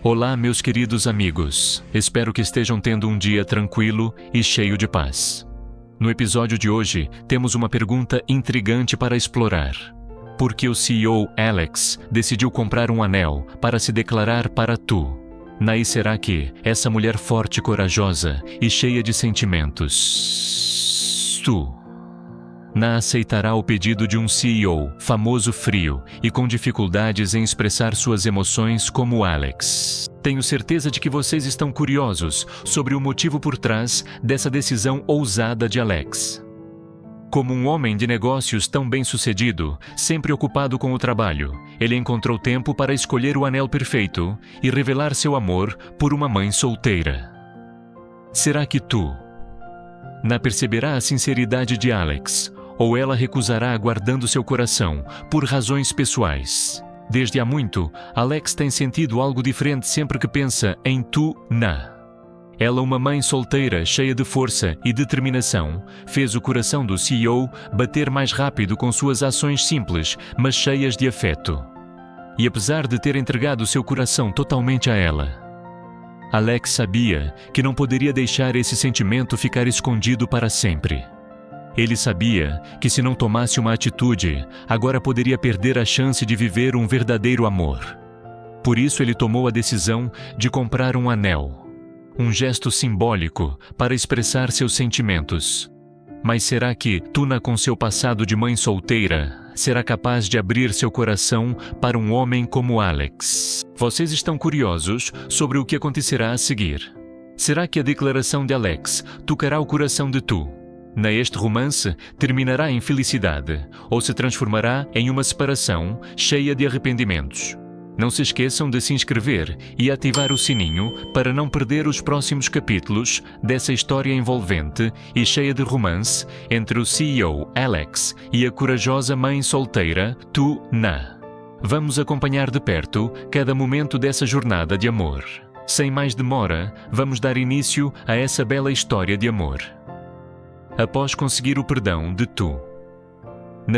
Olá, meus queridos amigos. Espero que estejam tendo um dia tranquilo e cheio de paz. No episódio de hoje, temos uma pergunta intrigante para explorar. Por que o CEO Alex decidiu comprar um anel para se declarar para Tu? Naí será que essa mulher forte e corajosa e cheia de sentimentos, Tu, não aceitará o pedido de um CEO famoso, frio e com dificuldades em expressar suas emoções como Alex. Tenho certeza de que vocês estão curiosos sobre o motivo por trás dessa decisão ousada de Alex. Como um homem de negócios tão bem-sucedido, sempre ocupado com o trabalho, ele encontrou tempo para escolher o anel perfeito e revelar seu amor por uma mãe solteira. Será que Tu não perceberá a sinceridade de Alex, ou ela recusará guardando seu coração por razões pessoais? Desde há muito, Alex tem sentido algo diferente sempre que pensa em Tu. Ela, uma mãe solteira, cheia de força e determinação, fez o coração do CEO bater mais rápido com suas ações simples, mas cheias de afeto. E apesar de ter entregado seu coração totalmente a ela, Alex sabia que não poderia deixar esse sentimento ficar escondido para sempre. Ele sabia que se não tomasse uma atitude, agora poderia perder a chance de viver um verdadeiro amor. Por isso ele tomou a decisão de comprar um anel, um gesto simbólico para expressar seus sentimentos. Mas será que Tuna, com seu passado de mãe solteira, será capaz de abrir seu coração para um homem como Alex? Vocês estão curiosos sobre o que acontecerá a seguir. Será que a declaração de Alex tocará o coração de Tu? Neste romance, terminará em felicidade ou se transformará em uma separação cheia de arrependimentos? Não se esqueçam de se inscrever e ativar o sininho para não perder os próximos capítulos dessa história envolvente e cheia de romance entre o CEO Alex e a corajosa mãe solteira Tuna. Vamos acompanhar de perto cada momento dessa jornada de amor. Sem mais demora, vamos dar início a essa bela história de amor. Após conseguir o perdão de Tu,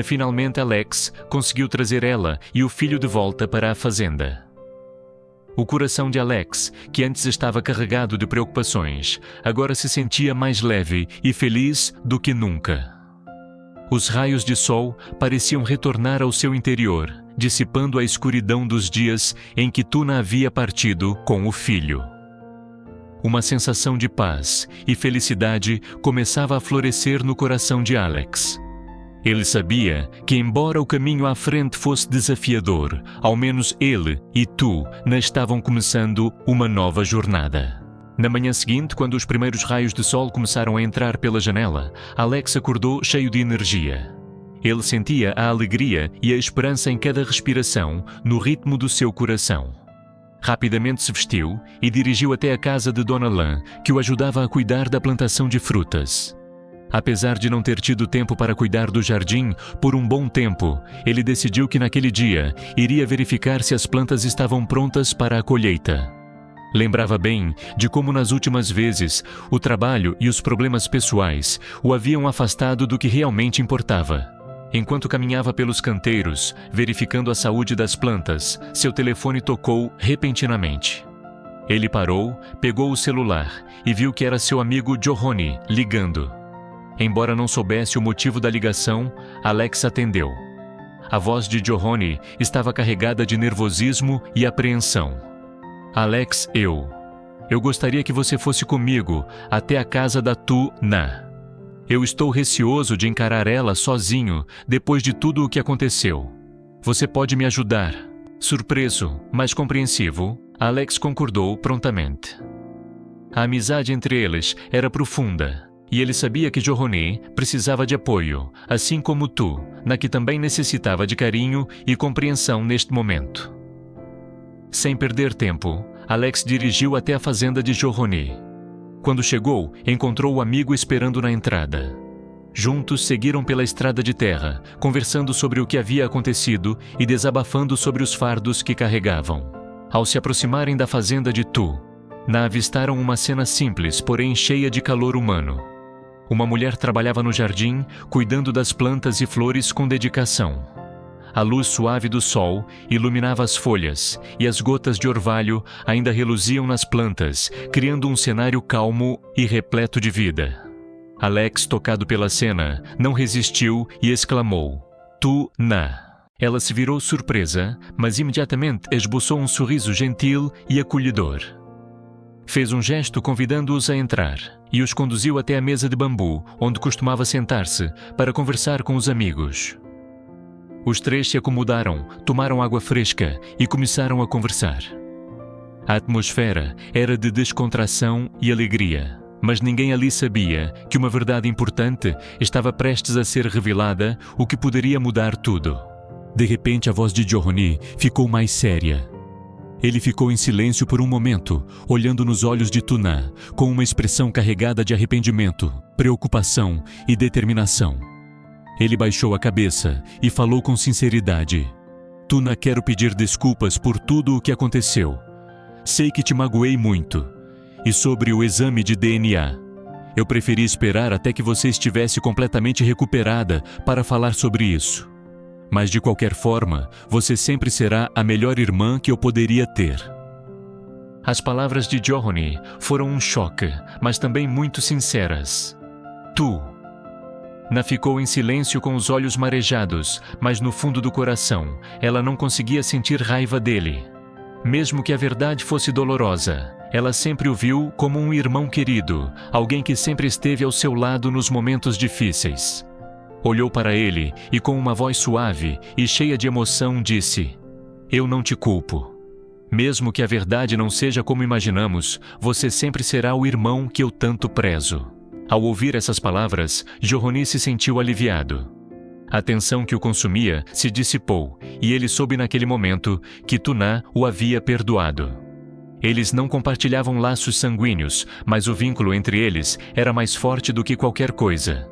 finalmente Alex conseguiu trazer ela e o filho de volta para a fazenda. O coração de Alex, que antes estava carregado de preocupações, agora se sentia mais leve e feliz do que nunca. Os raios de sol pareciam retornar ao seu interior, dissipando a escuridão dos dias em que Tuna havia partido com o filho. Uma sensação de paz e felicidade começava a florescer no coração de Alex. Ele sabia que, embora o caminho à frente fosse desafiador, ao menos ele e Tu estavam começando uma nova jornada. Na manhã seguinte, quando os primeiros raios de sol começaram a entrar pela janela, Alex acordou cheio de energia. Ele sentia a alegria e a esperança em cada respiração, no ritmo do seu coração. Rapidamente se vestiu e dirigiu até a casa de Dona Lan, que o ajudava a cuidar da plantação de frutas. Apesar de não ter tido tempo para cuidar do jardim por um bom tempo, ele decidiu que naquele dia iria verificar se as plantas estavam prontas para a colheita. Lembrava bem de como nas últimas vezes o trabalho e os problemas pessoais o haviam afastado do que realmente importava. Enquanto caminhava pelos canteiros, verificando a saúde das plantas, seu telefone tocou repentinamente. Ele parou, pegou o celular e viu que era seu amigo Johnny ligando. Embora não soubesse o motivo da ligação, Alex atendeu. A voz de Johnny estava carregada de nervosismo e apreensão. Alex, eu gostaria que você fosse comigo até a casa da Tuna. Eu estou receoso de encarar ela sozinho depois de tudo o que aconteceu. Você pode me ajudar? Surpreso, mas compreensivo, Alex concordou prontamente. A amizade entre eles era profunda, e ele sabia que Johnny precisava de apoio, assim como Tu, que também necessitava de carinho e compreensão neste momento. Sem perder tempo, Alex dirigiu até a fazenda de Johnny. Quando chegou, encontrou o amigo esperando na entrada. Juntos seguiram pela estrada de terra, conversando sobre o que havia acontecido e desabafando sobre os fardos que carregavam. Ao se aproximarem da fazenda de Tu, avistaram uma cena simples, porém cheia de calor humano. Uma mulher trabalhava no jardim, cuidando das plantas e flores com dedicação. A luz suave do sol iluminava as folhas e as gotas de orvalho ainda reluziam nas plantas, criando um cenário calmo e repleto de vida. Alex, tocado pela cena, não resistiu e exclamou: "Tu-na!" Ela se virou surpresa, mas imediatamente esboçou um sorriso gentil e acolhedor. Fez um gesto convidando-os a entrar e os conduziu até a mesa de bambu, onde costumava sentar-se para conversar com os amigos. Os três se acomodaram, tomaram água fresca e começaram a conversar. A atmosfera era de descontração e alegria, mas ninguém ali sabia que uma verdade importante estava prestes a ser revelada, o que poderia mudar tudo. De repente, a voz de Johonny ficou mais séria. Ele ficou em silêncio por um momento, olhando nos olhos de Tu-na, com uma expressão carregada de arrependimento, preocupação e determinação. Ele baixou a cabeça e falou com sinceridade: "Tu-na, quero pedir desculpas por tudo o que aconteceu. Sei que te magoei muito. E sobre o exame de DNA, eu preferi esperar até que você estivesse completamente recuperada para falar sobre isso. Mas de qualquer forma, você sempre será a melhor irmã que eu poderia ter." As palavras de Johonny foram um choque, mas também muito sinceras. Tu-na ficou em silêncio com os olhos marejados, mas no fundo do coração, ela não conseguia sentir raiva dele. Mesmo que a verdade fosse dolorosa, ela sempre o viu como um irmão querido, alguém que sempre esteve ao seu lado nos momentos difíceis. Olhou para ele e com uma voz suave e cheia de emoção disse: "Eu não te culpo. Mesmo que a verdade não seja como imaginamos, você sempre será o irmão que eu tanto prezo." Ao ouvir essas palavras, Johonny se sentiu aliviado. A tensão que o consumia se dissipou e ele soube naquele momento que Tu-na o havia perdoado. Eles não compartilhavam laços sanguíneos, mas o vínculo entre eles era mais forte do que qualquer coisa.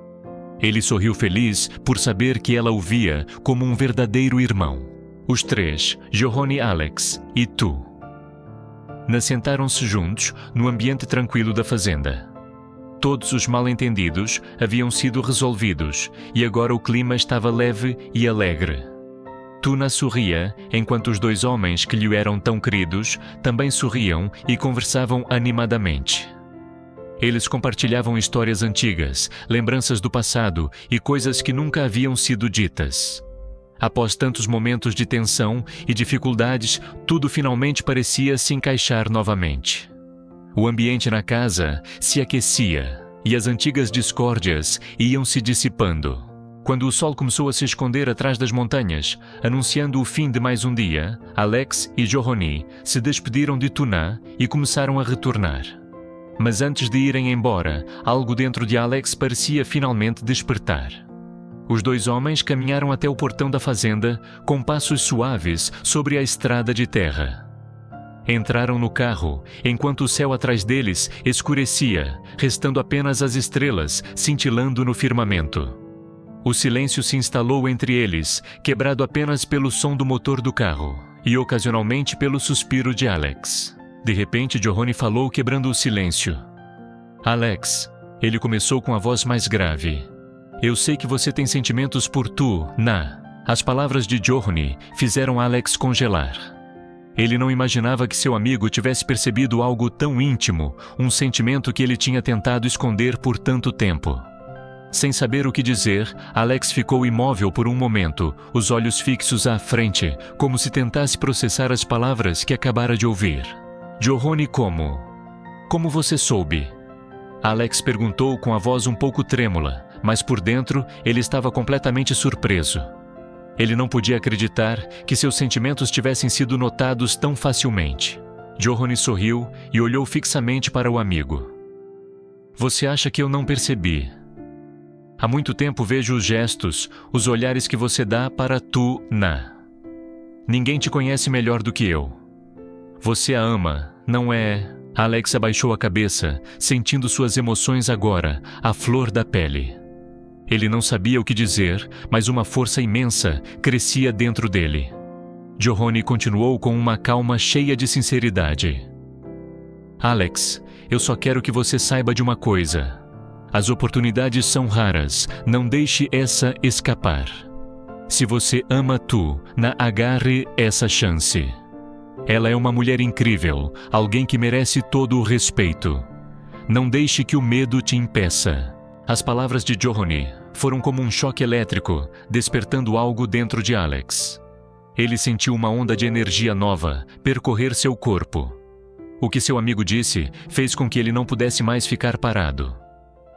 Ele sorriu feliz por saber que ela o via como um verdadeiro irmão. Os três, Johonny, Alex e Tu-na, sentaram-se juntos no ambiente tranquilo da fazenda. Todos os mal-entendidos haviam sido resolvidos e agora o clima estava leve e alegre. Tu-na sorria, enquanto os dois homens que lhe eram tão queridos também sorriam e conversavam animadamente. Eles compartilhavam histórias antigas, lembranças do passado e coisas que nunca haviam sido ditas. Após tantos momentos de tensão e dificuldades, tudo finalmente parecia se encaixar novamente. O ambiente na casa se aquecia e as antigas discórdias iam se dissipando. Quando o sol começou a se esconder atrás das montanhas, anunciando o fim de mais um dia, Alex e Johonny se despediram de Tu-na e começaram a retornar. Mas antes de irem embora, algo dentro de Alex parecia finalmente despertar. Os dois homens caminharam até o portão da fazenda com passos suaves sobre a estrada de terra. Entraram no carro, enquanto o céu atrás deles escurecia, restando apenas as estrelas cintilando no firmamento. O silêncio se instalou entre eles, quebrado apenas pelo som do motor do carro e ocasionalmente pelo suspiro de Alex. De repente, Johonny falou, quebrando o silêncio. "Alex", ele começou com a voz mais grave, "eu sei que você tem sentimentos por Tu-na." As palavras de Johonny fizeram Alex congelar. Ele não imaginava que seu amigo tivesse percebido algo tão íntimo, um sentimento que ele tinha tentado esconder por tanto tempo. Sem saber o que dizer, Alex ficou imóvel por um momento, os olhos fixos à frente, como se tentasse processar as palavras que acabara de ouvir. "Johonny, como você soube?" Alex perguntou com a voz um pouco trêmula, mas por dentro ele estava completamente surpreso. Ele não podia acreditar que seus sentimentos tivessem sido notados tão facilmente. Johonny sorriu e olhou fixamente para o amigo. "Você acha que eu não percebi? Há muito tempo vejo os gestos, os olhares que você dá para Tu-na. Ninguém te conhece melhor do que eu. Você a ama, não é?" Alex abaixou a cabeça, sentindo suas emoções agora, à flor da pele. Ele não sabia o que dizer, mas uma força imensa crescia dentro dele. Johonny continuou com uma calma cheia de sinceridade. "Alex, eu só quero que você saiba de uma coisa. As oportunidades são raras, não deixe essa escapar. Se você ama Tu, agarre essa chance. Ela é uma mulher incrível, alguém que merece todo o respeito. Não deixe que o medo te impeça. As palavras de John foram como um choque elétrico, despertando algo dentro de Alex. Ele sentiu uma onda de energia nova percorrer seu corpo. O que seu amigo disse fez com que ele não pudesse mais ficar parado.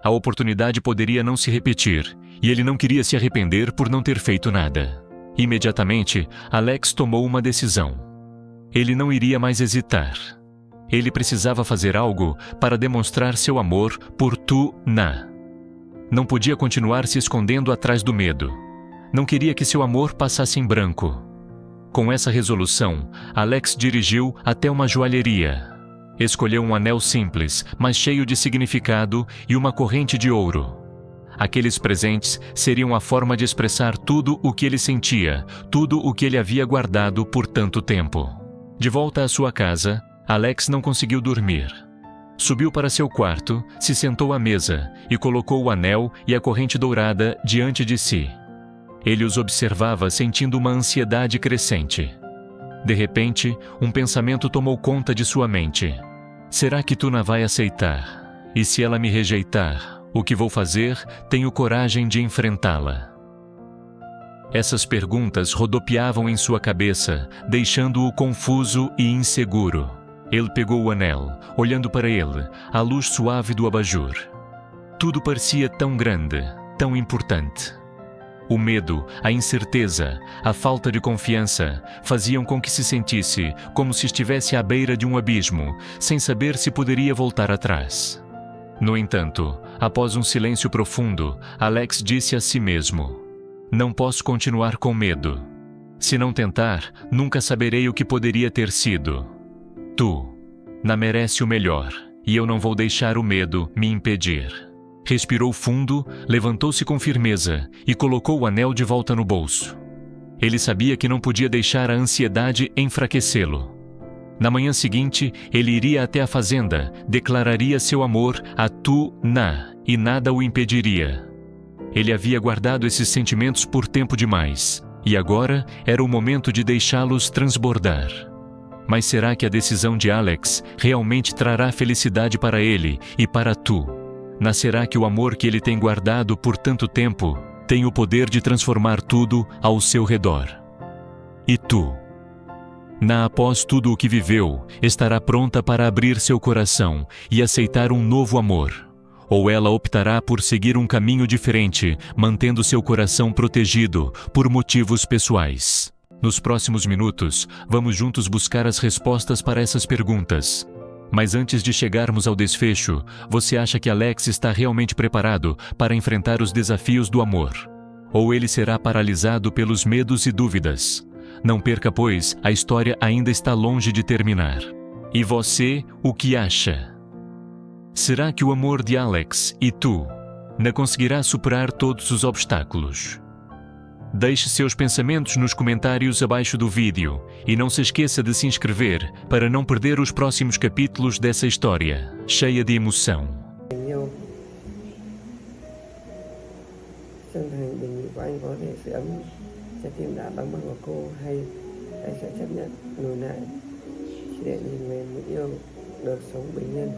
A oportunidade poderia não se repetir, e ele não queria se arrepender por não ter feito nada. Imediatamente, Alex tomou uma decisão. Ele não iria mais hesitar. Ele precisava fazer algo para demonstrar seu amor por Tu-Na. Não podia continuar se escondendo atrás do medo. Não queria que seu amor passasse em branco. Com essa resolução, Alex dirigiu até uma joalheria. Escolheu um anel simples, mas cheio de significado, e uma corrente de ouro. Aqueles presentes seriam a forma de expressar tudo o que ele sentia, tudo o que ele havia guardado por tanto tempo. De volta à sua casa, Alex não conseguiu dormir. Subiu para seu quarto, se sentou à mesa e colocou o anel e a corrente dourada diante de si. Ele os observava sentindo uma ansiedade crescente. De repente, um pensamento tomou conta de sua mente. Será que Tuna vai aceitar? E se ela me rejeitar, o que vou fazer? Tenho coragem de enfrentá-la. Essas perguntas rodopiavam em sua cabeça, deixando-o confuso e inseguro. Ele pegou o anel, olhando para ele, a luz suave do abajur. Tudo parecia tão grande, tão importante. O medo, a incerteza, a falta de confiança faziam com que se sentisse como se estivesse à beira de um abismo, sem saber se poderia voltar atrás. No entanto, após um silêncio profundo, Alex disse a si mesmo: não posso continuar com medo. Se não tentar, nunca saberei o que poderia ter sido. Tu-Na merece o melhor, e eu não vou deixar o medo me impedir. Respirou fundo, levantou-se com firmeza e colocou o anel de volta no bolso. Ele sabia que não podia deixar a ansiedade enfraquecê-lo. Na manhã seguinte, ele iria até a fazenda, declararia seu amor a Tu-Na e nada o impediria. Ele havia guardado esses sentimentos por tempo demais, e agora era o momento de deixá-los transbordar. Mas será que a decisão de Alex realmente trará felicidade para ele e para Tu? Nascerá que o amor que ele tem guardado por tanto tempo tem o poder de transformar tudo ao seu redor? E Tu-Na, após tudo o que viveu, estará pronta para abrir seu coração e aceitar um novo amor? Ou ela optará por seguir um caminho diferente, mantendo seu coração protegido por motivos pessoais? Nos próximos minutos, vamos juntos buscar as respostas para essas perguntas. Mas antes de chegarmos ao desfecho, você acha que Alex está realmente preparado para enfrentar os desafios do amor? Ou ele será paralisado pelos medos e dúvidas? Não perca, pois, a história ainda está longe de terminar. E você, o que acha? Será que o amor de Alex e Tu-Na conseguirá superar todos os obstáculos? Deixe seus pensamentos nos comentários abaixo do vídeo e não se esqueça de se inscrever para não perder os próximos capítulos dessa história, cheia de emoção. Chân thành đề nghị của anh có thể sưởi ấm trái tim đã đóng băng của cô, hay anh sẽ chấp nhận lùi lại chỉ để nhìn về người yêu được sống bình yên.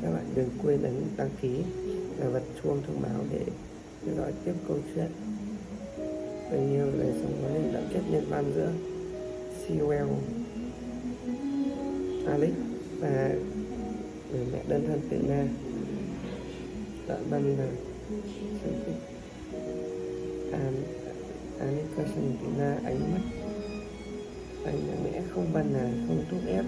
Các bạn đừng quên ấn đăng ký và bật chuông thông báo để theo dõi tiếp câu chuyện tình yêu đời sống có nên đậm chất nhân văn giữa Sewell, Alex và người mẹ đơn thân tự Na. Đoạn văn là Alex tự Na ánh mắt anh là mẹ không văn là không thúc ép